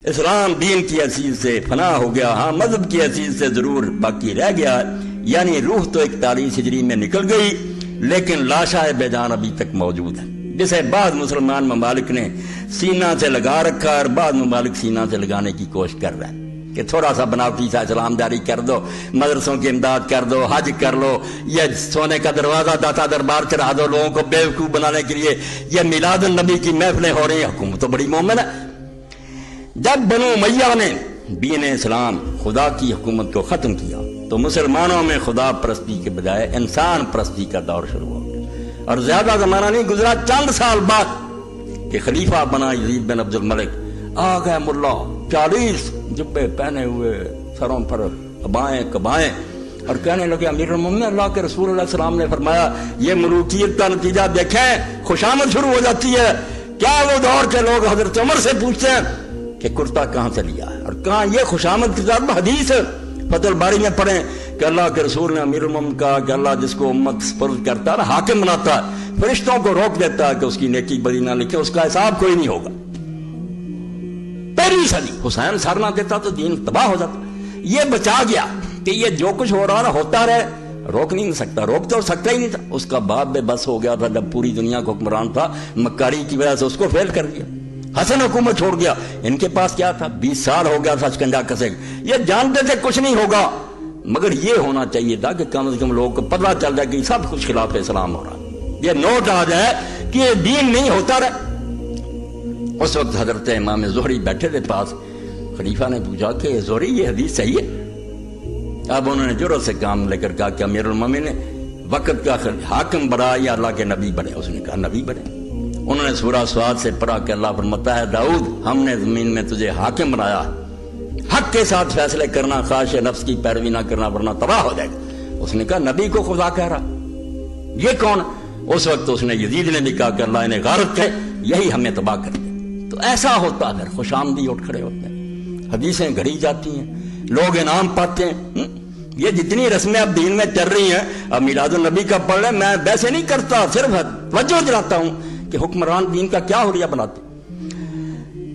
اسلام دین کی حیثیت سے فنا ہو گیا، ہاں مذہب کی حیثیت سے ضرور باقی رہ گیا، یعنی روح تو 41 ہجری میں نکل گئی لیکن لاشا بے جان ابھی تک موجود ہے، جسے بعض مسلمان ممالک نے سینہ سے لگا رکھا اور بعض ممالک سینہ سے لگانے کی کوشش کر رہے ہیں کہ تھوڑا سا بناوٹی سا اسلام جاری کر دو، مدرسوں کی امداد کر دو، حج کر لو، یہ سونے کا دروازہ داتا دربار چڑھا دو لوگوں کو بیوقوف بنانے کے لیے، یہ میلاد النبی کی محفلیں ہو رہی ہیں، حکومت تو بڑی مومن ہے۔ جب بنو امیہ نے دین اسلام خدا کی حکومت کو ختم کیا تو مسلمانوں میں خدا پرستی کے بجائے انسان پرستی کا دور شروع ہو گیا، اور زیادہ زمانہ نہیں گزرا، چند سال بعد کہ خلیفہ بنا یزید بن عبد الملک، آ گئے ملا 40 جبے پہنے ہوئے، سروں پر ابائیں کبائیں، اور کہنے لگے امیر المومنین اللہ کے رسول علیہ السلام نے فرمایا یہ ملوکیت کا نتیجہ دیکھیں، خوشامد شروع ہو جاتی ہے۔ کیا وہ دور کے لوگ حضرت عمر سے پوچھتے ہیں کہ کرتا کہاں سے لیا ہے، اور کہاں یہ خوشامد کی ذات حدیث فتح الباری میں پڑھیں کہ اللہ کے رسول نے امیر المومنین کہا کہ اللہ جس کو امت سپرد کرتا ہے حاکم بناتا ہے، فرشتوں کو روک دیتا ہے کہ اس کی نیکی بدی نہ لکھے، اس کا حساب کوئی نہیں ہوگا۔ پہلی صدی حسین سر نہ دیتا تو دین تباہ ہو جاتا، یہ بچا گیا کہ یہ جو کچھ ہو رہا نا ہوتا رہے، روک نہیں سکتا، روک تو سکتا ہی نہیں تھا، اس کا باپ بے بس ہو گیا تھا جب پوری دنیا کو حکمران تھا، مکاری کی وجہ سے اس کو فیل کر دیا، حسن حکومت چھوڑ گیا، ان کے پاس کیا تھا، 20 سال ہو گیا تھا شکنجا کسے، یہ جانتے تھے کچھ نہیں ہوگا، مگر یہ ہونا چاہیے تھا کہ کم از کم لوگوں کو پتہ چل جائے کہ سب کچھ خلاف اسلام ہو رہا ہے، یہ نوٹ آ جائے کہ یہ دین نہیں ہوتا رہا۔ اس وقت حضرت امام زہری بیٹھے تھے پاس، خلیفہ نے پوچھا کہ زہری یہ حدیث صحیح ہے؟ اب انہوں نے جرأت سے کام لے کر کہا کہ امیر المومنین نے وقت کا حاکم بنا یا اللہ کے نبی بنے؟ اس نے کہا نبی بنے۔ انہوں نے سورہ سواد سے پڑھا کہ اللہ فرماتا ہے داؤد ہم نے زمین میں تجھے حاکم بنایا، حق کے ساتھ فیصلے کرنا، خواہش نفس کی پیروی نہ کرنا ورنہ تباہ ہو جائے گا۔ اس نے کہا نبی کو خدا کہہ رہا، یہ کون؟ اس وقت اس نے یزید نے بھی کہا کہ اللہ انہیں غارت ہے، یہی ہمیں تباہ کر دے۔ تو ایسا ہوتا اگر خوش آمدی اٹھ کھڑے ہوتے ہیں، حدیثیں گھڑی جاتی ہیں، لوگ انعام پاتے ہیں، یہ جتنی رسمیں اب دین میں چل رہی ہیں، اب میلاد النبی کا پڑھ رہے، میں ویسے نہیں کرتا، صرف توجہ دلاتا ہوں کہ حکمران دین کا کیا حلیہ بناتے۔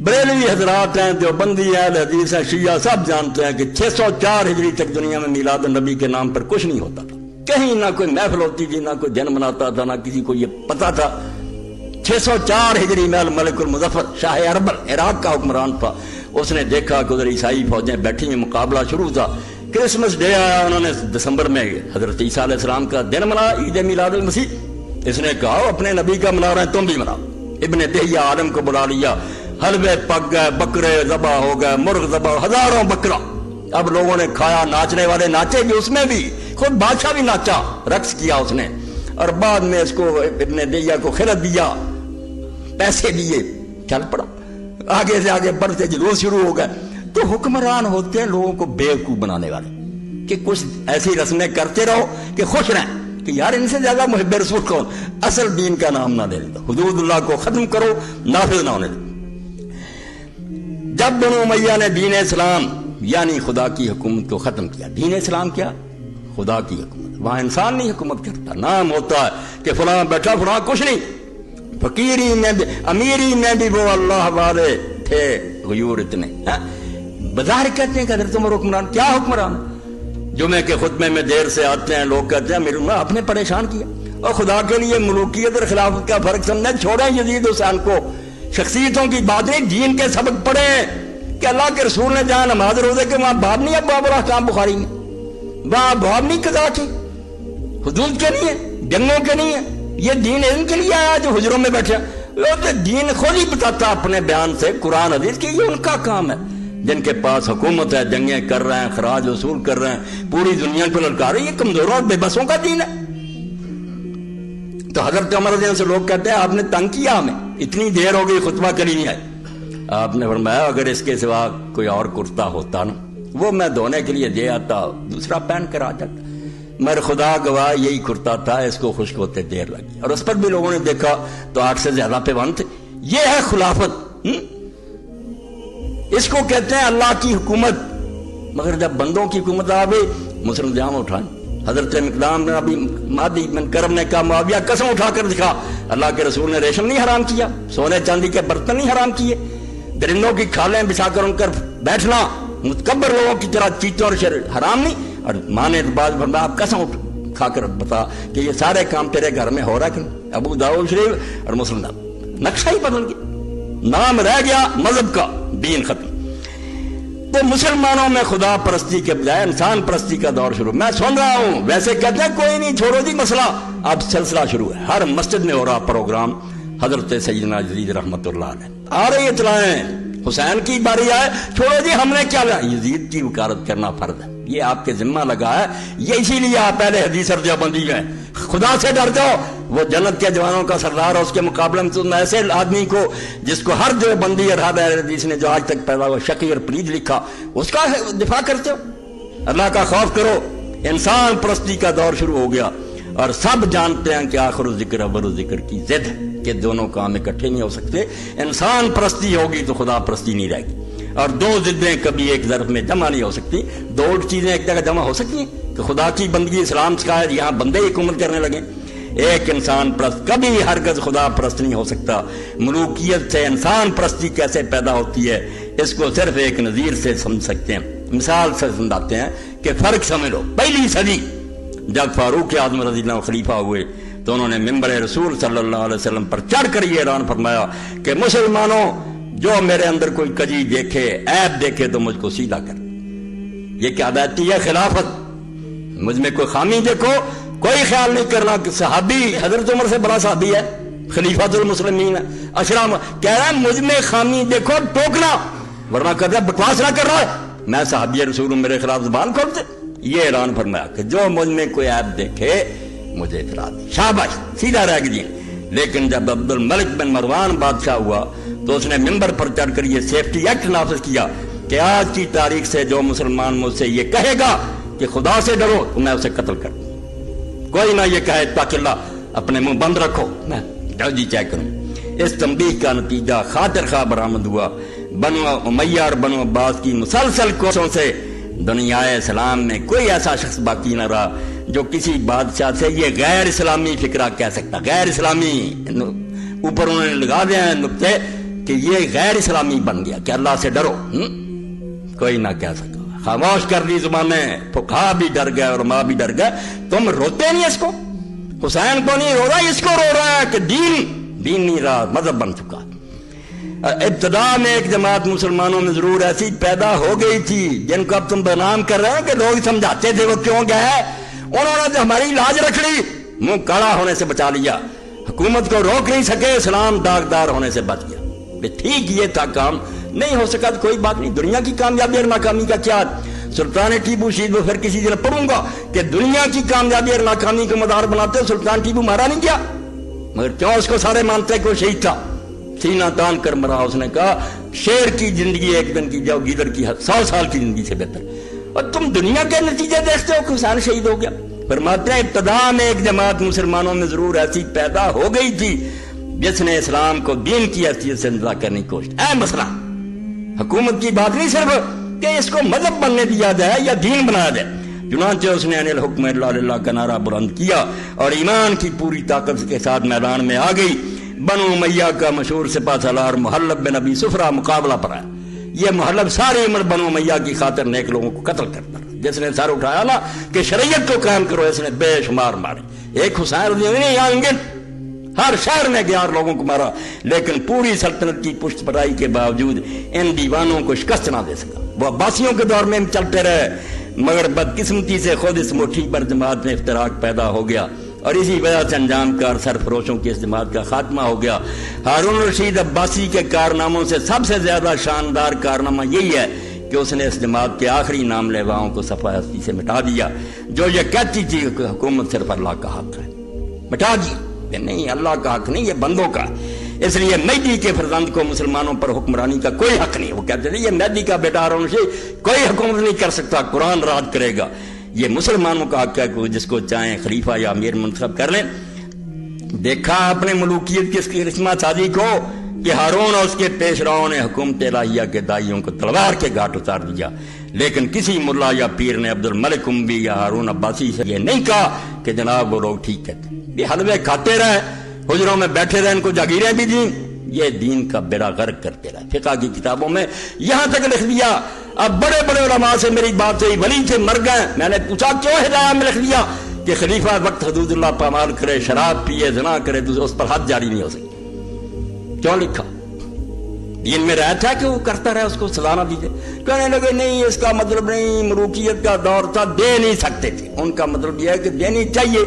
بریلوی حضرات ہیں، دیوبندی ہیں، اہل حدیث ہیں، شیعہ سب جانتے ہیں کہ 604 ہجری تک دنیا میں میلاد النبی کے نام پر کچھ نہیں ہوتا تھا، کہیں نہ کوئی محفل ہوتی تھی، نہ کوئی دن مناتا تھا، نہ کسی کو یہ پتا تھا۔ 604 ہجری میں الملک المظفر شاہ اربل عراق کا حکمران تھا، اس نے دیکھا کہ ادھر عیسائی فوجیں بیٹھی ہیں، مقابلہ شروع تھا، کرسمس ڈے آیا، انہوں نے دسمبر میں حضرت عیسیٰ علیہ السلام کا دن منایا، عید میلاد المسیح۔ اس نے کہا اپنے نبی کا منا رہے ہیں تم بھی مناؤ۔ ابن دہیہ عالم کو بلا لیا، حلوے پک گئے، بکرے ذبح ہو گئے، مرغ ذبح، ہزاروں بکرا، اب لوگوں نے کھایا، ناچنے والے ناچے بھی، اس میں بھی خود بادشاہ بھی ناچا، رقص کیا اس نے، اور بعد میں اس کو ابن دہیہ کو خلعت دیا، پیسے دیے، چل پڑا، آگے سے آگے بڑھتے جلوس شروع ہو گئے۔ تو حکمران ہوتے ہیں لوگوں کو بیوقوف بنانے والے کہ کچھ ایسی رسمیں کرتے رہو کہ خوش رہیں کہ یار ان سے زیادہ محب رسول کون، اصل دین کا نام نہ لے لیتا، حدود اللہ کو ختم کرو، نافذ نہ ہونے دو۔ جب بنو امیہ نے دین اسلام یعنی خدا کی حکومت کو ختم کیا، دین اسلام کیا؟ خدا کی حکومت، وہاں انسان نہیں حکومت کرتا، نام ہوتا ہے کہ فلاں بیٹھا، فلاں کچھ نہیں، فقیری میں بھی امیری میں بھی وہ اللہ والے تھے، غیور اتنے، بظاہر کہتے ہیں کہ حضرت عمر حکمران، کیا حکمران؟ جمعے کے خطبے میں دیر سے آتے ہیں، لوگ کہتے ہیں میرے آپ نے پریشان کیا، اور خدا کے لیے ملوکیت اور خلافت کا فرق سمجھیں، چھوڑیں یزید حسین کو، شخصیتوں کی بات نہیں، دین کے سبق پڑھیں کہ اللہ کے رسول نے جہاں نماز روزے کے وہاں باب نہیں ہے، باب الاحکام بخاری میں، وہاں باب نہیں قضا کی، حدود کے نہیں ہے، جنگوں کے نہیں ہے، یہ دین ان کے لیے آیا جو حجروں میں بیٹھے، دین خود ہی بتاتا اپنے بیان سے قرآن حدیث کی، یہ ان کا کام ہے، جن کے پاس حکومت ہے، جنگیں کر رہے ہیں، خراج وصول کر رہے ہیں، پوری دنیا کو للکار رہے ہیں، یہ کمزوروں اور بے بسوں کا دین ہے۔ تو حضرت عمر رضی اللہ سے لوگ کہتے ہیں آپ نے تنگ کیا ہمیں، اتنی دیر ہو گئی خطبہ کری نہیں ہے۔ آپ نے فرمایا اگر اس کے سوا کوئی اور کرتا ہوتا نا، وہ میں دھونے کے لیے دے آتا، دوسرا پہن کر آ جاتا، مگر خدا گواہ یہی کرتا تھا، اس کو خشک ہوتے دیر لگی، اور اس پر بھی لوگوں نے دیکھا تو 8 سے زیادہ پیوند تھے۔ یہ ہے خلافت، اس کو کہتے ہیں اللہ کی حکومت۔ مگر جب بندوں کی حکومت آ گئی، مسلم جام اٹھائیں، حضرت مقدام نے ابھی مادی بن کرم نے کہا معاویہ قسم اٹھا کر دکھا، اللہ کے رسول نے ریشم نہیں حرام کیا، سونے چاندی کے برتن نہیں حرام کیے، درندوں کی کھالیں بچھا کر ان پر بیٹھنا متکبر لوگوں کی طرح چیتوں اور شر حرام نہیں؟ اور ماں نے بعض فرمایا آپ قسم کھا کر بتا کہ یہ سارے کام تیرے گھر میں ہو رہا ہے کہ ابو داؤد شریف اور مسلم نقشہ ہی بدل گیا، نام رہ گیا مذہب کا، دین ختم۔ تو مسلمانوں میں خدا پرستی کے بجائے انسان پرستی کا دور شروع۔ میں سن رہا ہوں ویسے کہتے ہیں کوئی نہیں چھوڑو جی مسئلہ، اب سلسلہ شروع ہے، ہر مسجد میں ہو رہا پروگرام حضرت سیدنا یزید رحمت اللہ علیہ آ رہی اطلاعیں، حسین کی باری آئے چھوڑو جی ہم نے کیا لیا، یزید کی وکالت کرنا فرض ہے، یہ آپ کے ذمہ لگا ہے، یہ اسی لیے آپ پہلے حدیث اور دیوبندی ہیں، خدا سے ڈر جاؤ، وہ جنت کے جوانوں کا سردار اور اس کے مقابلے میں تم ایسے آدمی کو جس کو ہر دیوبندی اور ہر اہل حدیث نے جو آج تک پیدا ہوا شقی اور پلید لکھا اس کا دفاع کرتے ہو۔ اللہ کا خوف کرو، انسان پرستی کا دور شروع ہو گیا اور سب جانتے ہیں کہ آخر الذکر اول الذکر کی ضد کہ دونوں کام اکٹھے نہیں ہو سکتے، انسان پرستی ہوگی تو خدا پرستی نہیں رہے گی، اور دو ضدیں کبھی ایک ظرف میں جمع نہیں ہو سکتی، دو چیزیں ایک جگہ جمع ہو سکتی ہیں کہ خدا کی بندگی اسلام سکھائے یہاں بندے حکومت کرنے لگے، ایک انسان پرست کبھی ہرگز خدا پرست نہیں ہو سکتا۔ ملوکیت سے انسان پرستی کیسے پیدا ہوتی ہے اس کو صرف ایک نظیر سے سمجھ سکتے ہیں، مثال سے سمجھاتے ہیں کہ فرق سمجھ لو۔ پہلی صدی جب فاروق اعظم رضی اللہ عنہ خلیفہ ہوئے تو انہوں نے منبر رسول صلی اللہ علیہ وسلم پر چڑھ کر یہ اعلان فرمایا کہ مسلمانوں جو میرے اندر کوئی کجی دیکھے عیب دیکھے تو مجھ کو سیدھا کر۔ یہ کیا بیتی ہے خلافت، مجھ میں کوئی خامی دیکھو کوئی خیال نہیں کرنا کہ صحابی حضرت عمر سے بڑا صحابی ہے، خلیفۃ المسلمین ہے، اشرام کہہ رہا ہے مجھ میں خامی دیکھو ٹوکنا، ورنہ کہتا ہے بکواس نہ کر رہا ہے میں صحابی رسول ہوں میرے خلاف زبان کھولتے۔ یہ اعلان فرمایا کہ جو مجھ میں کوئی عیب دیکھے مجھے اطلاع دے، شاباش سیدھا رہ گئی۔ لیکن جب عبد الملک بن مروان بادشاہ ہوا تو اس نے منبر پر چڑھ کر یہ سیفٹی ایکٹ نافذ کیا کہ آج کی تاریخ سے جو مسلمان مجھ سے یہ کہے گا کہ خدا سے ڈرو تو میں اسے قتل کر دوں، کوئی نہ یہ کہے تاکہ اللہ اپنے منہ بند رکھو میں جلدی چیک کروں۔ اس تنبیہ کا نتیجہ خاطر خواہ برآمد ہوا، بنو امیہ اور بنو عباس کی مسلسل کوششوں سے دنیا اسلام میں کوئی ایسا شخص باقی نہ رہا جو کسی بادشاہ سے یہ غیر اسلامی فکرہ کہہ سکتا، غیر اسلامی اوپر انہوں نے لگا دیا ہے نقطے کہ یہ غیر اسلامی بن گیا کہ اللہ سے ڈرو، کوئی نہ کہہ سکا، خاموش کر دی زبانیں، فقہا بھی ڈر گئے اور علماء بھی ڈر گئے۔ تم روتے نہیں اس کو، حسین کو نہیں رو رہا، اس کو رو رہا ہے کہ دین نہیں رہا، مذہب بن چکا۔ ابتدا میں ایک جماعت مسلمانوں میں ضرور ایسی پیدا ہو گئی تھی جن کو اب تم بدنام کر رہے ہیں کہ لوگ سمجھاتے تھے وہ کیوں گئے، انہوں نے تو ہماری لاج رکھ لی، منہ کالا ہونے سے بچا لیا، حکومت کو روک نہیں سکے، اسلام داغدار ہونے سے بچ گیا۔ ٹھیک یہ تھا کام، نہیں ہو سکا تو کوئی بات نہیں، دنیا کی کامیابی اور ناکامی کا کیا؟ سلطان ٹیپو شہید وہ پھر کسی دن پڑھوں گا کہ دنیا کی کامیابی اور ناکامی کو مدار بناتے ہو سلطان ٹیپو مارا نہیں کیا، مگر کیوں اس کو سارے مانتے کہ وہ شہید تھا، سینہ تان کر مرا۔ اس نے کہا شیر کی زندگی ایک دن کی جاؤ گیدڑ کی 100 سال کی زندگی سے بہتر، اور تم دنیا کے نتیجے دیکھتے ہو کہ حسین شہید ہو گیا۔ فرماتے ہیں ابتدا میں ایک جماعت مسلمانوں میں ضرور ایسی پیدا ہو گئی تھی جس نے اسلام کو دین کی حیثیت سے اندازہ کرنے کی کوشش، اے مسئلہ حکومت کی بات نہیں صرف کہ اس کو مذہب بننے دیا جائے یا دین بنایا جائے، چنانچہ اس نے ان الحکم الا للہ کا نعرہ بلند کیا اور ایمان کی پوری طاقت کے ساتھ میدان میں آ گئی۔ بنو امیہ کا مشہور سپہ سالار محلب بن ابی صفرہ مقابلہ پر آیا، یہ محلب ساری عمر بنو امیہ کی خاطر نیک لوگوں کو قتل کرتا رہا، جس نے سر اٹھایا نا کہ شریعت کو قائم کرو اس نے بے شمار مارے، ایک حسین رضی اللہ عنہ آئیں گے ہر شہر میں 11 لوگوں کو مارا، لیکن پوری سلطنت کی پشت پرائی کے باوجود ان دیوانوں کو شکست نہ دے سکا۔ وہ عباسیوں کے دور میں چلتے رہے، مگر بدقسمتی سے خود اس مٹھی پر جماعت میں افتراق پیدا ہو گیا اور اسی وجہ سے انجام کار سرفروشوں کی اس جماعت کا خاتمہ ہو گیا۔ ہارون رشید عباسی کے کارناموں سے سب سے زیادہ شاندار کارنامہ یہی ہے کہ اس نے اس جماعت کے آخری نام لیواؤں کو صفحہ ہستی سے مٹا دیا، جو یہ کہتی تھی کہ حکومت صرف اللہ کا حق ہے، مٹا دی کہ نہیں اللہ کا حق نہیں، یہ بندوں کا۔ اس لیے مہدی کے فرزند کو مسلمانوں پر حکمرانی کا کوئی حق نہیں، وہ کہتے تھے یہ مہدی کا بیٹا ہارون رشید کوئی حکومت نہیں کر سکتا، قرآن راج کرے گا، یہ مسلمانوں کا حق ہے کہ جس کو چاہیں خلیفہ یا امیر منتخب کر لیں۔ دیکھا اپنے ملوکیت کی اس کی رسمہ سازی کو کہ ہارون اور اس کے پیش راؤں نے حکومت الہیہ کے دائیوں کو تلوار کے گھاٹ اتار دیا، لیکن کسی ملا یا پیر نے عبد الملک اموی یا ہارون عباسی سے یہ نہیں کہا کہ جناب وہ لوگ ٹھیک کہتے، یہ حلوے کھاتے رہے، حجروں میں بیٹھے رہے، ان کو جاگیریں بھی دیں، یہ دین کا بیڑا غرق کرتے رہے. فقہ کی کتابوں میں یہاں تک لکھ دیا. اب بڑے بڑے علماء سے میری بات ہوئی, ولی تھے مر گئے, میں نے پوچھا کیوں ہدایہ میں لکھ دیا کہ خلیفہ وقت حدود اللہ پامال کرے, شراب پیے, زنا کرے تو اس پر حد جاری نہیں ہو سکتی. کیوں لکھا؟ دین میں رہتا ہے کہ وہ کرتا رہے, اس کو سزا نہ دیجیے. کہنے لگے نہیں اس کا مطلب نہیں, ملوکیت کا دور تھا, دے نہیں سکتے تھے. ان کا مطلب یہ ہے کہ دینی چاہیے.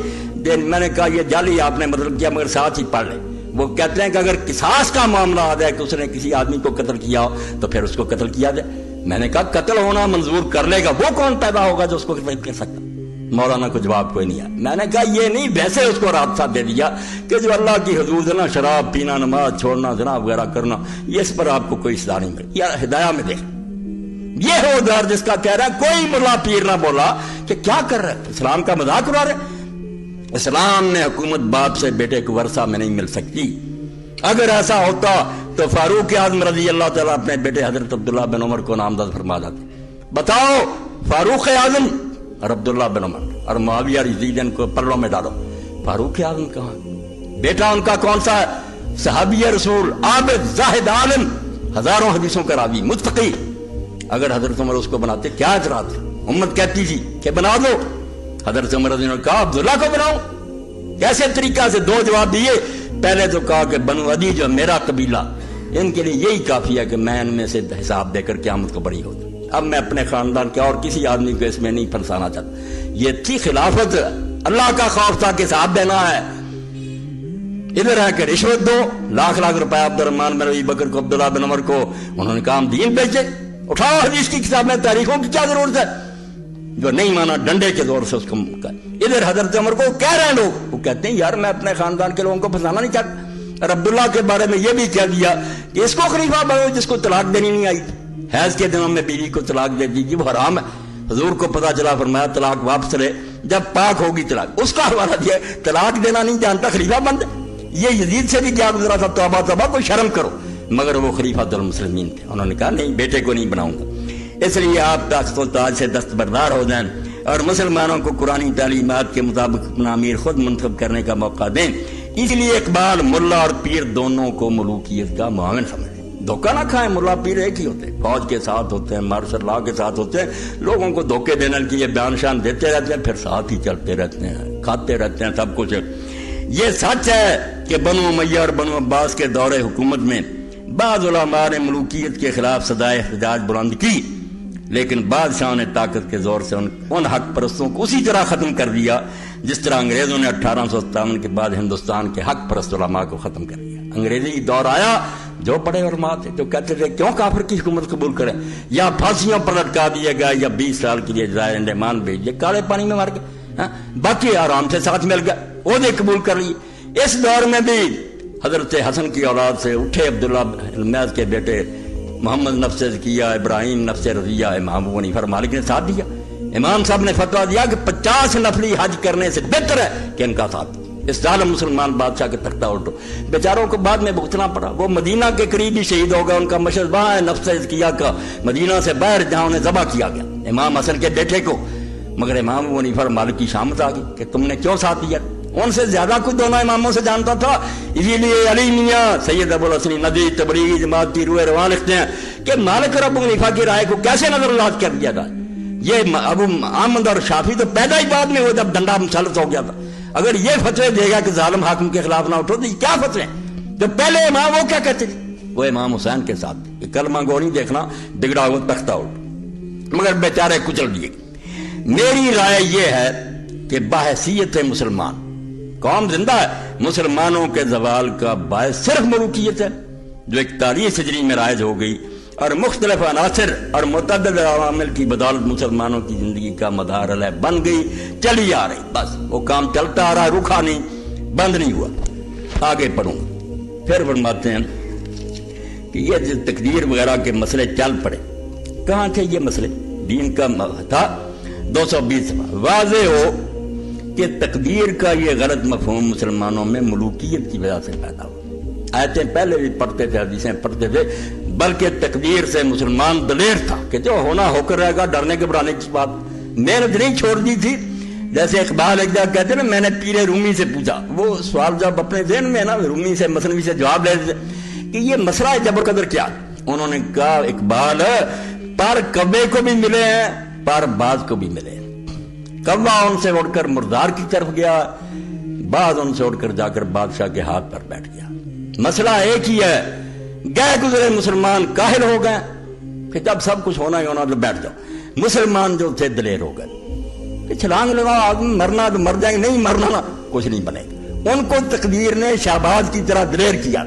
میں نے کہا یہ جعلی آپ نے مطلب کیا, مگر ساتھ ہی پڑھ لیں. وہ کہتے ہیں کہ اگر قصاص کا معاملہ آ جائے کہ اس نے کسی آدمی کو قتل کیا ہو تو پھر اس کو قتل کیا جائے. میں نے کہا قتل ہونا منظور کر لے گا, وہ کون پیدا ہوگا جو اس کو قتل کر سکتا؟ مولانا کو جواب کوئی نہیں آیا. میں نے کہا یہ نہیں, ویسے اس کو رابطہ دے دیا کہ جو اللہ کی حدود ہے نا, شراب پینا, نماز چھوڑنا, زنا وغیرہ کرنا, یہ اس پر آپ کو کوئی سزا نہیں ملے. یا ہدایہ میں دیکھ, یہ ہو دار جس کا کہہ رہا ہے کوئی ملا پیر نہ بولا کہ کیا کر رہے, اسلام کا مذاق اڑا رہے. اسلام میں حکومت باپ سے بیٹے کو ورثہ میں نہیں مل سکتی. اگر ایسا ہوتا تو فاروق اعظم رضی اللہ تعالیٰ اپنے بیٹے حضرت عبداللہ بن عمر کو نامزد فرما جاتے. بتاؤ فاروق اعظم اور عبداللہ بن عمر اور معاویہ یزید ان کو پلوں میں ڈالو, فاروق اعظم کہاں؟ بیٹا ان کا کون سا ہے؟ صحابی رسول, عابد, زاہد, عالم, ہزاروں حدیثوں کا راوی, متقی. اگر حضرت عمر اس کو بناتے کیا اعتراض تھا؟ امت کہتی تھی کہ بنا دو. حضرت عمر رضی اللہ عنہ نے کہا عبداللہ کو بناؤ. کیسے طریقہ سے؟ دو جواب دیے. پہلے تو کہا کہ بنو عدی جو میرا قبیلہ, ان کے لیے یہی کافی ہے کہ میں ان میں سے حساب دے کر قیامت کو بری ہو جاؤں. اب میں اپنے خاندان کے اور کسی آدمی کو اس میں نہیں پھنسانا چاہتا. یہ تھی خلافت, اللہ کا خوف تھا کہ حساب دینا ہے. ادھر ہے کہ رشوت دو, لاکھ لاکھ روپے عبد الرحمن بن ابی بکر کو, عبداللہ بن عمر کو, انہوں نے کہا ہم دین بیچے. اٹھاؤ حدیث کی کتاب میں, تاریخوں کی کیا ضرورت ہے؟ جو نہیں مانا ڈنڈے کے زور سے اس کو. ادھر حضرت عمر کو کہہ رہے ہیں لوگ, وہ کہتے ہیں یار میں اپنے خاندان کے لوگوں کو پھنسانا نہیں چاہتا. اور عبداللہ کے بارے میں یہ بھی کہہ دیا کہ اس کو خلیفہ بنو جس کو طلاق دینی نہیں آئی. حیض کے دنوں میں بیوی کو طلاق دے دیجیے, وہ حرام ہے. حضور کو پتا چلا, فرمایا طلاق واپس لے جب پاک ہوگی طلاق. اس کا حوالہ دیا طلاق دینا نہیں جانتا, خلیفہ بن دے. یہ یزید سے بھی کیا گزرا تھا, توبہ توبہ, کوئی شرم کرو. مگر وہ خلیفۃ المسلمین تھے, انہوں نے کہا نہیں بیٹے کو نہیں بناؤں گا. اس لیے آپ تخت و تاج سے دستبردار ہو جائیں اور مسلمانوں کو قرآنی تعلیمات کے مطابق اپنا امیر خود منتخب کرنے کا موقع دیں. اس لیے اقبال ملا اور پیر دونوں کو ملوکیت کا معاون سمجھیں. دھوکہ نہ کھائیں, ملا پیر ایک ہی ہوتے ہیں, فوج کے ساتھ ہوتے ہیں, مارشل لا کے ساتھ ہوتے ہیں, لوگوں کو دھوکے دینے کے لیے بیان شان دیتے رہتے ہیں, پھر ساتھ ہی چلتے رہتے ہیں, کھاتے رہتے ہیں سب کچھ. یہ سچ ہے کہ بنو امیہ اور بنو عباس کے دور حکومت میں بعض علماء نے ملوکیت کے خلاف صدائے احتجاج بلند کی, لیکن بادشاہ نے طاقت کے زور سے ان حق پرستوں کو اسی طرح ختم کر دیا جس طرح انگریزوں نے 1857 کے بعد ہندوستان کے حق پرست علماء کو ختم کر دیا. انگریزی دور آیا, جو بڑے علماء تھے جو کہتے تھے کیوں کافر کی حکومت قبول کریں, یا پھانسیوں پر لٹکا دیے گا یا 20 سال کے لیے جزائر انڈمان بھیج دیے, کالے پانی میں مر گئے, باقی آرام سے ساتھ مل گئے, عہدے قبول کر لیے. اس دور میں بھی حضرت حسن کی اولاد سے اٹھے عبداللہ المیز کے بیٹے محمد نفس زکیہ, ابراہیم نفس رضیہ, امام ابو حنیفہ مالک نے ساتھ دیا. امام صاحب نے فتویٰ دیا کہ 50 نفلی حج کرنے سے بہتر ہے کہ ان کا ساتھ. اس ظالم مسلمان بادشاہ کے تختہ الٹو. بیچاروں کو بعد میں بھگتنا پڑا. وہ مدینہ کے قریب ہی شہید ہو گیا. ان کا مشہد وہاں ہے نفس زکیہ کا, مدینہ سے باہر جہاں انہیں ذبح کیا گیا امام حسن کے بیٹے کو. مگر امام ابو حنیفہ مالک کی شامت آ گئی کہ تم نے کیوں ساتھ دیا. ان سے زیادہ کچھ دونوں اماموں سے جانتا تھا. اسی لیے علی میاں سید ابو الحسن ندوی تبریزی جماعت کی روح رواں لکھتے ہیں کہ مالک اور ابو حنیفہ کی رائے کو کیسے نظر انداز کر دیا جائے. یہ ابو احمد اور شافعی تو پیدا ہی بعد میں ہوئے جب ڈنڈا مسلط ہو گیا تھا. اگر یہ فتوے دے گا کہ ظالم حاکم کے خلاف نہ اٹھو تو یہ کیا فتوے ہیں؟ جو پہلے امام وہ کیا کہتے تھے, وہ امام حسین کے ساتھ یہ کلمہ گو نہیں دیکھنا بگڑا ہوا تختہ الٹ, مگر بیچارے کچل دیے. میری رائے یہ ہے کہ بحیثیت مسلمان قوم زندہ ہے. مسلمانوں کے زوال کا باعث صرف ملوکیت ہے جو 41 ہجری میں رائج ہو گئی اور مختلف عناصر اور متعدد عوامل کی بدولت مسلمانوں کی زندگی کا مدار علیہ بن گئی, چلی آ رہی. بس وہ کام چلتا آ رہا, رکا نہیں, بند نہیں ہوا. آگے پڑھوں پھر فرماتے ہیں کہ یہ جو تقدیر وغیرہ کے مسئلے چل پڑے, کہاں تھے یہ مسئلے؟ دین کا تھا 220. واضح ہو کہ تقدیر کا یہ غلط مفہوم مسلمانوں میں ملوکیت کی وجہ سے پیدا ہوا. آیتیں پہلے بھی پڑھتے تھے, حدیثیں پڑھتے تھے, بلکہ تقدیر سے مسلمان دلیر تھا کہ جو ہونا ہو کر رہے گا, ڈرنے گھبرانے کی بات محنت نہیں چھوڑ دی تھی. جیسے اقبال ایک جگہ کہتے ہیں نا, میں نے پیر رومی سے پوچھا, وہ سوال جب اپنے ذہن میں ہے نا, رومی سے مثنوی سے جواب لے دیتے کہ یہ مسئلہ جبر قدر کیا؟ انہوں نے کہا اقبال پر کبے کو بھی ملے ہیں، پر باز کو بھی ملے ہیں۔ کبا ان سے اڑ کر مردار کی طرف گیا، باز ان سے اڑ کر جا کر بادشاہ کے ہاتھ پر بیٹھ گیا۔ مسئلہ ایک ہی ہے، گئے گزرے مسلمان کاہل ہو گئے کہ جب سب کچھ ہونا ہی ہونا تو بیٹھ جاؤ۔ مسلمان جو تھے دلیر ہو گئے کہ چھلانگ لگاؤ، آدمی مرنا تو مر جائیں گے، نہیں مرنا نا کچھ نہیں بنے گا۔ ان کو تقدیر نے شہباز کی طرح دلیر کیا،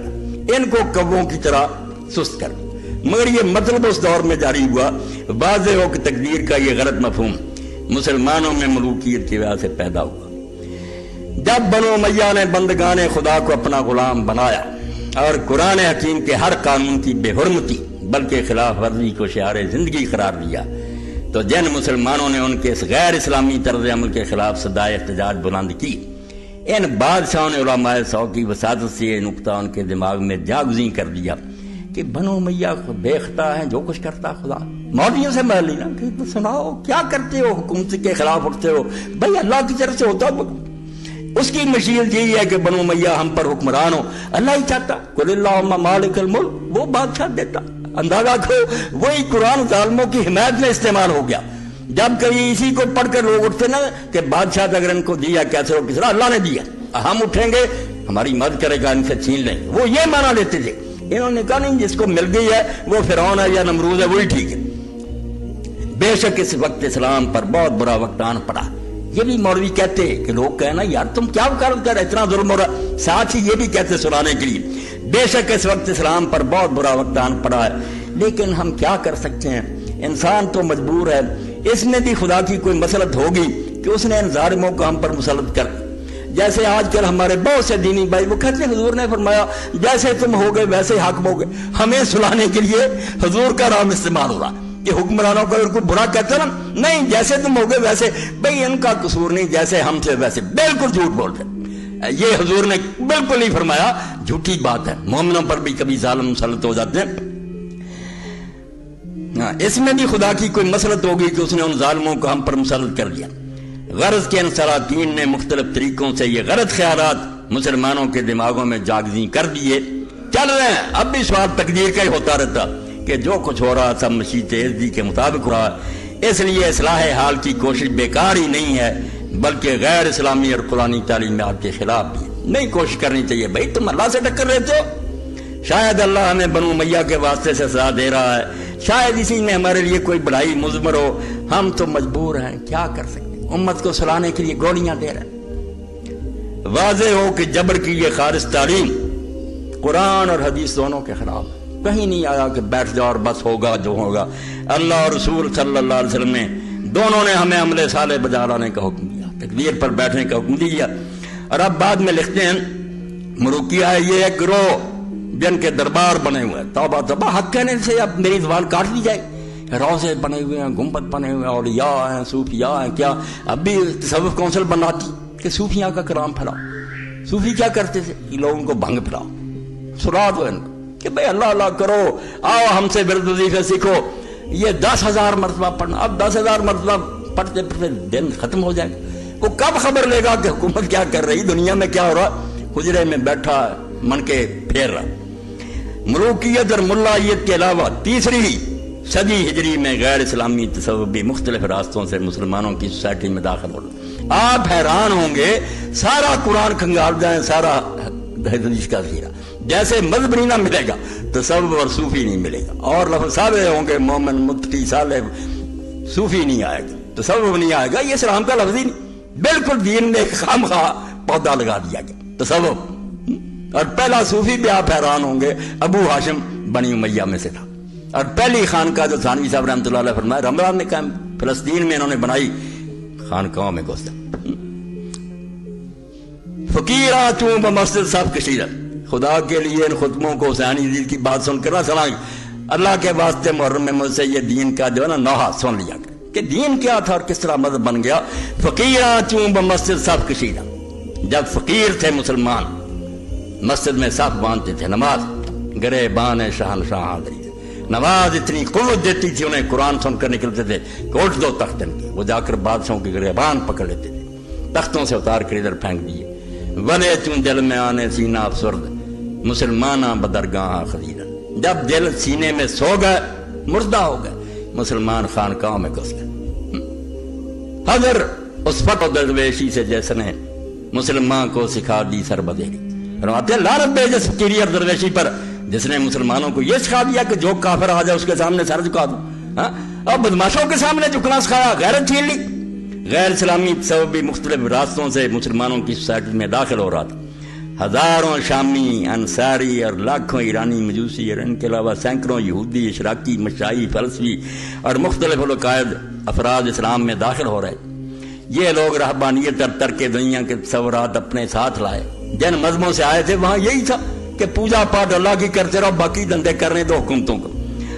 ان کو کبوں کی طرح سست کر دیا۔ مگر یہ مطلب اس دور میں جاری ہوا، واضح ہو کہ تقدیر کا یہ غلط مفہوم مسلمانوں میں ملوکیت کی وجہ سے پیدا ہوا۔ جب بنو امیہ نے بندگان خدا کو اپنا غلام بنایا اور قرآن حکیم کے ہر قانون کی بے حرمتی بلکہ خلاف ورزی کو شعار زندگی قرار دیا، تو جن مسلمانوں نے ان کے اس غیر اسلامی طرز عمل کے خلاف صدائے احتجاج بلند کی، ان بادشاہوں نے علماء سو کی وساطت سے یہ نقطہ ان کے دماغ میں جاگزیں کر دیا کہ بنو امیہ دیکھتا ہے جو کچھ کرتا خدا۔ مولویوں سے مال لینا کہ سناؤ کیا کرتے ہو، حکومت کے خلاف اٹھتے ہو، بھائی اللہ کی طرف سے ہوتا ہے۔ اس کی مشیت یہی ہے کہ بنو امیہ ہم پر حکمران ہو، اللہ ہی چاہتا، قل اللہم مالک الملک، وہ بادشاہ دیتا۔ اندازہ کرو وہی قرآن ظالموں کی حمایت میں استعمال ہو گیا۔ جب کبھی اسی کو پڑھ کر لوگ اٹھتے نا کہ بادشاہ اگر ان کو دیا کیسے ہو، کس طرح اللہ نے دیا، ہم اٹھیں گے ہماری مدد کرے گا، ان سے چھین لیں گے، وہ یہ مانا لیتے تھے۔ انہوں نے کہا نہیں، جس کو مل گئی ہے وہ فرعون ہے یا نمرود ہے، وہی ٹھیک ہے۔ بے شک اس وقت اسلام پر بہت برا وقت آن پڑا۔ یہ بھی مولوی کہتے کہ لوگ کہنا یار تم کیا کر اتنا ظلم ہو رہا، ساتھ ہی یہ بھی کہتے سنانے کے لیے بے شک اس وقت اسلام پر بہت برا وقت آن پڑا ہے، لیکن ہم کیا کر سکتے ہیں، انسان تو مجبور ہے۔ اس میں بھی خدا کی کوئی مسلط ہوگی کہ اس نے ان ظالموں کو ہم پر مسلط کر، جیسے آج کل ہمارے بہت سے دینی بھائی وہ کہتے ہیں حضور نے فرمایا جیسے تم ہو گئے ویسے حاکم ہو گئے، ہمیں سلانے کے لیے حضور کا نام استعمال ہو رہا کہ حکمرانوں کا ان کو برا کہتے ہیں نا، نہیں جیسے تم ہو گئے ویسے، بھئی ان کا قصور نہیں، جیسے ہم تھے ویسے، بالکل جھوٹ بولتے ہیں۔ یہ حضور نے بالکل نہیں فرمایا، جھوٹی بات ہے، مومنوں پر بھی کبھی ظالم مسلط ہو جاتے ہیں۔ اس میں بھی خدا کی کوئی مسلط ہوگی کہ اس نے ان ظالموں کو ہم پر مسلط کر دیا۔ غرض کے ان سلاطین نے مختلف طریقوں سے یہ غلط خیالات مسلمانوں کے دماغوں میں جاگزیں کر دیے، چل رہے ہیں۔ اب بھی سوال تقدیر کا ہی ہوتا رہتا کہ جو کچھ ہو رہا سب مشیت عزتی کے مطابق ہو رہا، اس لیے اصلاح حال کی کوشش بیکار ہی نہیں ہے، بلکہ غیر اسلامی اور قرآنی تعلیمات کے خلاف بھی نہیں کوشش کرنی چاہیے۔ بھائی تم اللہ سے ٹکر لیتے ہو، شاید اللہ ہمیں بنو امیہ کے واسطے سے سزا دے رہا ہے، شاید اسی میں ہمارے لیے کوئی بڑائی مضمر ہو، ہم تو مجبور ہیں، کیا کر سکتے، امت کو سلانے کے لیے گولیاں دے رہے ہیں۔ واضح ہو کہ جبر کی یہ خالص تعلیم قرآن اور حدیث دونوں کے خلاف ہے، کہیں نہیں آیا کہ بیٹھ جاؤ اور بس ہوگا جو ہوگا۔ اللہ اور رسول صلی اللہ علیہ وسلم نے دونوں نے ہمیں عمل صالح بجا لانے کا حکم دیا، تکبیر پر بیٹھنے کا حکم دیا۔ اور اب بعد میں لکھتے ہیں مروکیہ ہے یہ ایک گروہ جن کے دربار بنے ہوئے، توبہ توبہ، حق کہنے سے اب میری زبان کاٹ دی جائے، روضے بنے ہوئے ہیں، گنبد بنے ہوئے ہیں، اولیاء ہیں، صوفیاء ہیں، کیا اب بھی تصوف کونسل بناتی کہ صوفیاء کا کلام پھیلاؤ۔ صوفی کیا کرتے تھے، لوگوں کو بھنگ پھیلاؤ، سنا دو ان کو کہ بھائی اللہ اللہ کرو، آؤ ہم سے ورد وظیفے سیکھو۔ یہ 10,000 مرتبہ پڑھنا، اب 10,000 مرتبہ پڑھتے پڑھتے دن ختم ہو جائے گا، وہ کب خبر لے گا کہ حکومت کیا کر رہی، دنیا میں کیا ہو رہا، حجرے میں بیٹھا من کے پھیر رہا۔ ملوکیت اور ملائیت کے علاوہ تیسری صدی ہجری میں غیر اسلامی تصوف بھی مختلف راستوں سے مسلمانوں کی سوسائٹی میں داخل ہو رہا۔ آپ حیران ہوں گے، سارا قرآن کھنگال جائیں، سارا حدیث کا ذخیرہ، جیسے مذہب نہیں نہ ملے گا تصوف اور صوفی نہیں ملے گا، اور لفظ صالح ہوں گے، مومن متقی صالح، صوفی نہیں آئے گا، تصوف نہیں آئے گا، یہ اسلام کا لفظ ہی نہیں، بالکل دین میں ایک خامخواہ پودا لگا دیا گیا تصوف۔ اور پہلا صوفی بھی آپ حیران ہوں گے ابو ہاشم بنی امیہ میں سے تھا، اور پہلی خانقاہ جو تھانوی صاحب رحمۃ اللہ علیہ فرمائے رمضان میں قائم، فلسطین میں انہوں نے بنائی، خانقاہوں میں گھستا۔ فقیراں چوں بمسجد سب کشیدہ، خدا کے لیے ان خطبوں کو حسینی دین کی بات سن کر نہ سنائیں، اللہ کے واسطے محرم میں مجھ سے یہ دین کا جو ہے نا نوحہ سن لیا کہ دین کیا تھا اور کس طرح مذہب بن گیا۔ فقیراں چوں بمسجد سب کشیدہ، جب فقیر تھے مسلمان مسجد میں صف باندھتے تھے، نماز گرے بان شہنشاہ حاضری، نماز اتنی قوت دیتی تھی انہیں، قرآن سن کر نکلتے تھے کہ اٹھ دو تخت ان کے، وہ جا کر بادشاہوں کے گریبان پکڑ لیتے تھے، تختوں سے اتار کر ادھر پھینک دیے۔ ولے چون دل میں آنے سینہ افسرد، مسلمانہ بدرگاہ خلیل، جب دل سینے میں سو گئے مردہ ہو گئے، مسلمان خانقاہوں میں گھس گئے۔ حضر اس فتح درویشی سے جس نے مسلمان کو سکھا دی سربدیری، فرماتے ہیں لعنت بھیج اس فقیری اور درویشی پر جس نے مسلمانوں کو یہ سکھا دیا کہ جو کافر آ جائے اس کے سامنے سر جھکا دو، اور بدماشوں کے سامنے جھکنا سکھایا، غیرت چھین لی۔ غیر اسلامی سببی مختلف راستوں سے مسلمانوں کی سوسائٹی میں داخل ہو رہا تھا۔ ہزاروں شامی، انصاری اور لاکھوں ایرانی مجوسی اور ان کے علاوہ سینکڑوں یہودی، اشراقی، مشائی، فلسفی اور مختلف العقائد افراد اسلام میں داخل ہو رہے۔ یہ لوگ رہبانیت اور ترک دنیا کے تصورات اپنے ساتھ لائے۔ جن مذہبوں سے آئے تھے وہاں یہی تھا کہ پوجا پاٹ اللہ کی کرتے رہو، باقی دھندے کرنے دو حکومتوں کو۔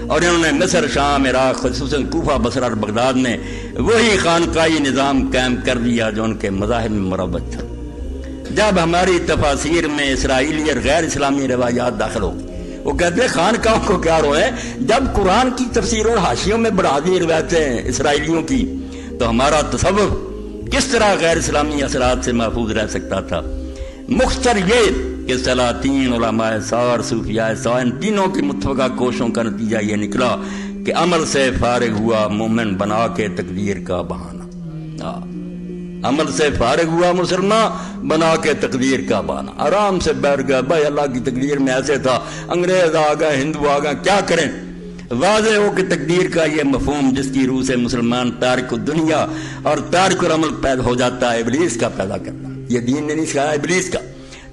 اور انہوں نے مصر، شام، عراق، خصوصاً کوفہ، بصرہ اور بغداد میں وہی خانقاہی نظام قائم کر دیا جو ان کے مذاہب میں مروج تھا۔ جب ہماری تفاسیر میں اسرائیلی اور غیر اسلامی روایات داخل ہو گئی، وہ کہتے ہیں خانقاہوں کو کیا روئے، جب قرآن کی تفسیر اور حاشیوں میں بڑھا دی روایتیں اسرائیلیوں کی تو ہمارا تصور کس طرح غیر اسلامی اثرات سے محفوظ رہ سکتا تھا؟ مختصر یہ کہ سلاطین، علماء سار، صوفیاء سا، ان تینوں کی متفقہ کوششوں کا نتیجہ یہ نکلا کہ عمل سے فارغ ہوا مومن بنا کے تقدیر کا بہانہ۔ عمل سے فارغ ہوا مسلمان بنا کے تقدیر کا بہانہ، آرام سے بیٹھ گیا، بھائی اللہ کی تقدیر میں ایسے تھا، انگریز آ گئے، ہندو آ گئے، کیا کریں؟ واضح ہو کہ تقدیر کا یہ مفہوم جس کی روح سے مسلمان تارک الدنیا اور تارک العمل پیدا ہو جاتا ہے، ابلیس کا پیدا کرتا ہے۔ یہ دین نے نہیں سکھایا، ابلیس کا۔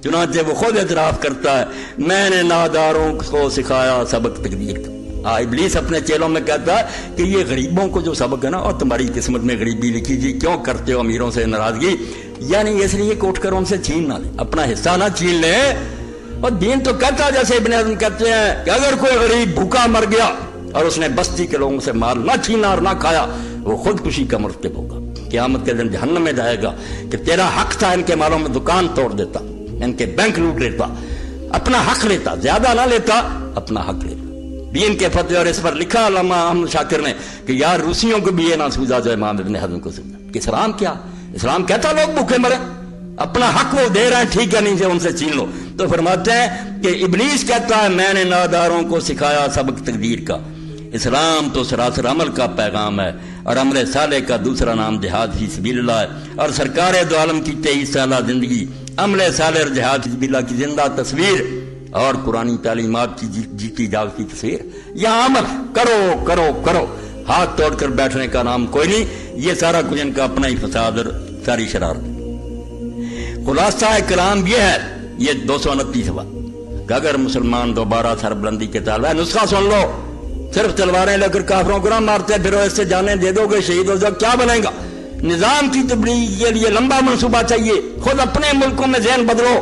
چنانچہ وہ خود اعتراف کرتا ہے، میں نے ناداروں کو سکھایا سبق تقدیر کا۔ ابلیس اپنے چیلوں میں کہتا ہے کہ یہ غریبوں کو جو سبق ہے نا، اور تمہاری قسمت میں غریبی لکھی جی، کیوں کرتے ہو امیروں سے ناراضگی؟ یعنی اس لیے کہ اٹھ کر ان سے چھین نہ لیں، اپنا حصہ نہ چھین لیں۔ اور دین تو کہتا ہے، جیسے ابن حزم کہتے ہیں کہ اگر کوئی غریب بھوکا مر گیا اور اس نے بستی کے لوگوں سے مال نہ چھینا اور نہ کھایا، وہ خودکشی کا مرتکب ہوگا، قیامت کے دن جہنم میں جائے گا۔ کہ تیرا حق تھا، ان کے مالوں میں دکان توڑ دیتا، ان کے بینک لوٹ لیتا، اپنا حق لیتا، زیادہ نہ لیتا، اپنا حق لیتا۔ دین کے فتوے اور اس پر لکھا علامہ احمد شاکر نے کہ یار روسیوں کو بھی یہ نہ سوجا جو امام ابن حزم کو سوجا کہ اسلام کیا؟ اسلام کہتا لوگ بھوکے مرے، اپنا حق وہ دے رہے ہیں، ٹھیک ہے، نہیں سے ان سے چھین لو۔ تو فرماتے ہیں کہ ابلیس کہتا ہے میں نے ناداروں کو سکھایا سبق تقدیر کا۔ اسلام تو سراسر عمل کا پیغام ہے، اور عمل صالح کا دوسرا نام جہاد فی سبیل اللہ ہے، اور سرکار دو عالم کی 23 سالہ زندگی عمل صالح اور جہاد فی سبیل اللہ کی زندہ تصویر اور قرآنی تعلیمات کی جیتی جاگتی تصویر۔ یہاں عمل کرو کرو کرو، ہاتھ توڑ کر بیٹھنے کا نام کوئی نہیں۔ یہ سارا کچھ ان کا اپنا ہی فساد اور ساری شرارت۔ خلاصہ کلام یہ ہے، یہ 229 کہ اگر مسلمان دوبارہ سربلندی کے طالب ہے، نسخہ سن لو، صرف تلواریں لے کر کافروں کو نہ مارتے پھرو، اس سے جانیں دے دو گے، شہید ہو جاؤ، کیا بنے گا؟ نظام کی تبلیغ کے لیے لمبا منصوبہ چاہیے۔ خود اپنے ملکوں میں ذہن بدلو،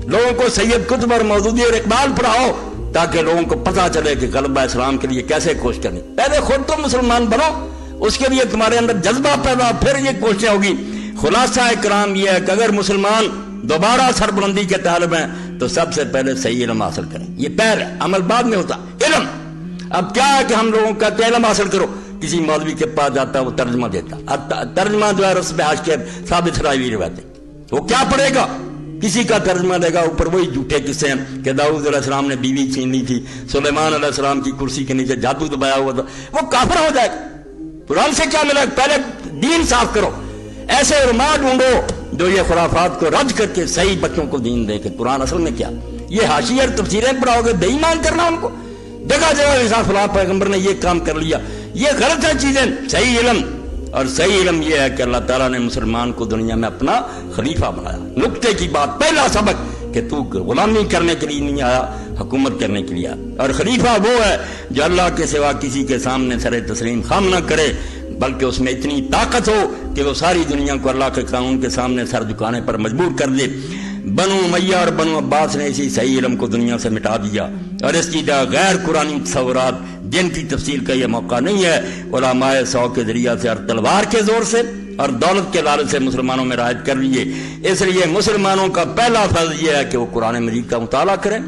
لوگوں کو سید قطب اور مودودی اور اقبال پڑھاؤ تاکہ لوگوں کو پتہ چلے کہ غلبہ اسلام کے لیے کیسے کوشش کرنی۔ پہلے خود تو مسلمان بنو، اس کے لیے تمہارے اندر جذبہ پیدا، پھر یہ کوششیں ہوگی۔ خلاصہ کرام یہ ہے کہ اگر مسلمان دوبارہ سربلندی کے طالب ہیں تو سب سے پہلے صحیح علم حاصل کریں، یہ پہل ہے، عمل بعد میں ہوتا۔ علم اب کیا ہے کہ ہم لوگوں کا علم حاصل کرو، کسی مولوی کے پاس جاتا ہے وہ ترجمہ دیتا، ترجمہ جو ہے رسم حاج کے ثابت راوی روایت ہے، وہ کیا پڑھے گا؟ کسی کا ترجمہ دے گا، اوپر وہی جھوٹے قصے ہیں کہ داؤد علیہ السلام نے بیوی چھین لی تھی، سلیمان علیہ السلام کی کرسی کے نیچے جادو دبایا ہوا تھا، وہ کافر ہو جائے گا۔ قرآن سے کیا ملے؟ پہلے دین صاف کرو، ایسے علماء ڈھونڈو جو یہ خرافات کو رد کر کے صحیح بچوں کو دین دے کہ قرآن اصل میں کیا۔ یہ حاشیے اور تفسیریں پڑھاؤ گے، بے ایمان کرنا ان کو، جگہ جگہ ایسا فلاں پیغمبر نے یہ کام کر لیا، یہ غلط ہے چیزیں۔ صحیح علم، اور صحیح علم یہ ہے کہ اللہ تعالیٰ نے مسلمان کو دنیا میں اپنا خلیفہ بنایا۔ نقطے کی بات، پہلا سبق کہ تو غلامی کرنے کے لیے نہیں آیا، حکومت کرنے کے لیے آیا، اور خلیفہ وہ ہے جو اللہ کے سوا کسی کے سامنے سر تسلیم خم نہ کرے، بلکہ اس میں اتنی طاقت ہو کہ وہ ساری دنیا کو اللہ کے قانون کے سامنے سر جھکانے پر مجبور کر دے۔ بنو امیہ اور بنو عباس نے اسی صحیح علم کو دنیا سے مٹا دیا، اور اس کی جگہ غیر قرآنی تصورات جن کی تفصیل کا یہ موقع نہیں ہے، علماء سو کے ذریعہ سے اور تلوار کے زور سے اور دولت کے لالچ سے مسلمانوں میں رائج کر لیے۔ اس لیے مسلمانوں کا پہلا فرض یہ ہے کہ وہ قرآن مجید کا مطالعہ کریں،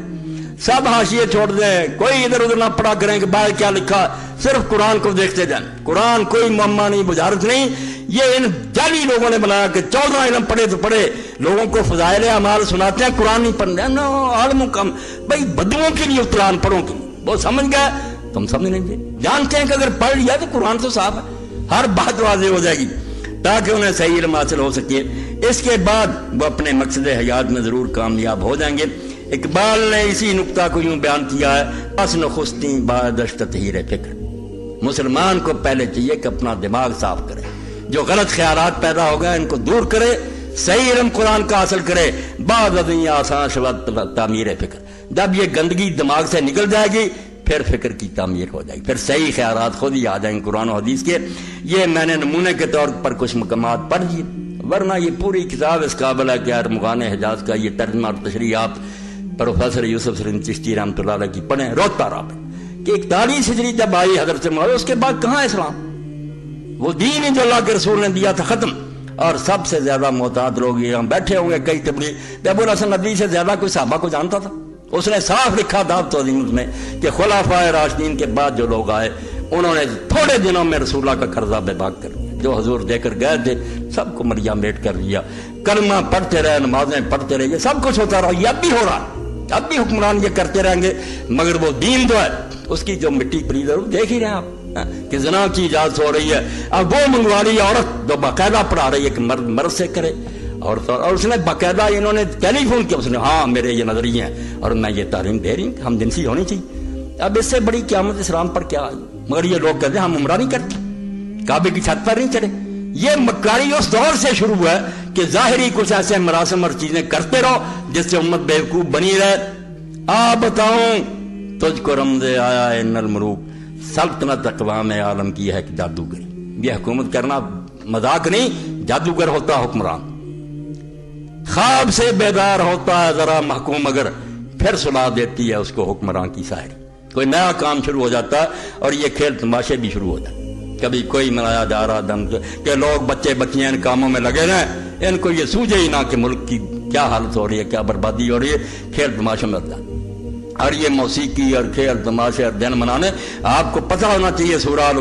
سب حاشیے چھوڑ دیں، کوئی ادھر ادھر نہ پڑھا کریں کہ باہر کیا لکھا، صرف قرآن کو دیکھتے جائیں۔ قرآن کوئی معمہ نہیں، بجارت نہیں، یہ ان جعلی لوگوں نے بنایا کہ 14 علم پڑھے تو پڑھے، لوگوں کو فضائل اعمال سناتے ہیں، قرآن نہیں پڑھتے نو عالموں کم بھائی بدوؤں کے لیے قرآن پڑھو کی وہ سمجھ گئے، تم سمجھ نہیں گے، جانتے ہیں کہ اگر پڑھ لیا تو قرآن تو صاف ہے، ہر بات واضح ہو جائے گی تاکہ انہیں صحیح علم حاصل ہو سکے۔ اس کے بعد وہ اپنے مقصد حیات میں ضرور کامیاب ہو جائیں گے۔ اقبال نے اسی نقطہ کو یوں بیان کیا ہے، بس نخستیں بادش تطہیر فکر، مسلمان کو پہلے چاہیے کہ اپنا دماغ صاف کرے، جو غلط خیالات پیدا ہو گئے ان کو دور کرے، صحیح علم قرآن کا حاصل کرے، بعد ازیں آسان شود تعمیر فکر، جب یہ گندگی دماغ سے نکل جائے گی پھر فکر کی تعمیر ہو جائے گی، پھر صحیح خیالات خود ہی آ جائیں قرآن و حدیث کے۔ یہ میں نے نمونے کے طور پر کچھ مقامات پڑھ دیے، ورنہ یہ پوری کتاب اس قابل ہے کہ ارمغان حجاز کا یہ ترجمہ اور تشریح آپ پروفیسر یوسف سلیم چشتی رحمۃ اللہ علیہ کی پڑھیں، روتا رہا کہ 41 ہجری جب آئی حضرت معاویہ، اس کے بعد کہاں اسلام؟ وہ دین ہی جو اللہ کے رسول نے دیا تھا ختم، اور سب سے زیادہ محتاط لوگ یہاں بیٹھے ہوں گے کئی تبلیغ، ابو الحسن ندوی سے زیادہ کوئی صحابہ کو جانتا تھا؟ اس نے صاف لکھا دعوت عظیم میں کہ خلفائے راشدین کے بعد جو لوگ آئے انہوں نے تھوڑے دنوں میں رسول اللہ کا قرضہ بے باک کر دیا، جو حضور دے کر گئے تھے سب کو مریا میٹ کر دیا، کلمہ پڑھتے رہے، نمازیں پڑھتے رہے، یہ سب کچھ ہوتا رہا، یہ اب بھی ہو رہا، اب بھی حکمران یہ کرتے رہیں گے، مگر وہ دین جو ہے اس کی جو مٹی پلیز ہے دیکھ ہی رہے ہیں آپ کہ زنا کی اجازت ہو رہی ہے، اب وہ منگوا رہی ہے عورت جو باقاعدہ پڑھا رہی ہے کہ مرد مرد سے کرے، اور اس نے باقاعدہ انہوں نے ٹیلی فون کیا، اس نے ہاں میرے یہ نظریے ہیں اور میں یہ تعلیم دے رہی ہوں کہ ہم جنسی ہونی چاہیے۔ اب اس سے بڑی قیامت اسلام پر کیا آئی؟ مگر یہ لوگ کہتے ہیں ہم عمرہ نہیں کرتے، کعبے کی چھت پر نہیں چڑھے۔ یہ مکاری اس دور سے شروع ہوا ہے کہ ظاہری کچھ ایسے مراسم اور چیزیں کرتے رہو جس سے امت بیوقوف بنی رہے۔ بتاؤں تجھ کو رمز آیا ہے ان الملوک، سلطنت اقوام عالم کی ہے کہ جادوگری، یہ حکومت کرنا مذاق نہیں، جادوگر ہوتا حکمران، خواب سے بیدار ہوتا ہے ذرا محکوم اگر، پھر سلا دیتی ہے اس کو حکمران کی ساحری، کوئی نیا کام شروع ہو جاتا ہے اور یہ کھیل تماشے بھی شروع ہو جاتے، کبھی کوئی منایا جا رہا دم کہ لوگ بچے بچیاں ان کاموں میں لگے رہے، ان کو یہ سوجے ہی نہ کہ ملک کی کیا حالت ہو رہی ہے، کیا بربادی ہو رہی ہے، کھیل تماشے میں ہوتا ہے۔ اور یہ موسیقی اور کھیل تماشے اور دن منانے، آپ کو پتہ ہونا چاہیے سورہ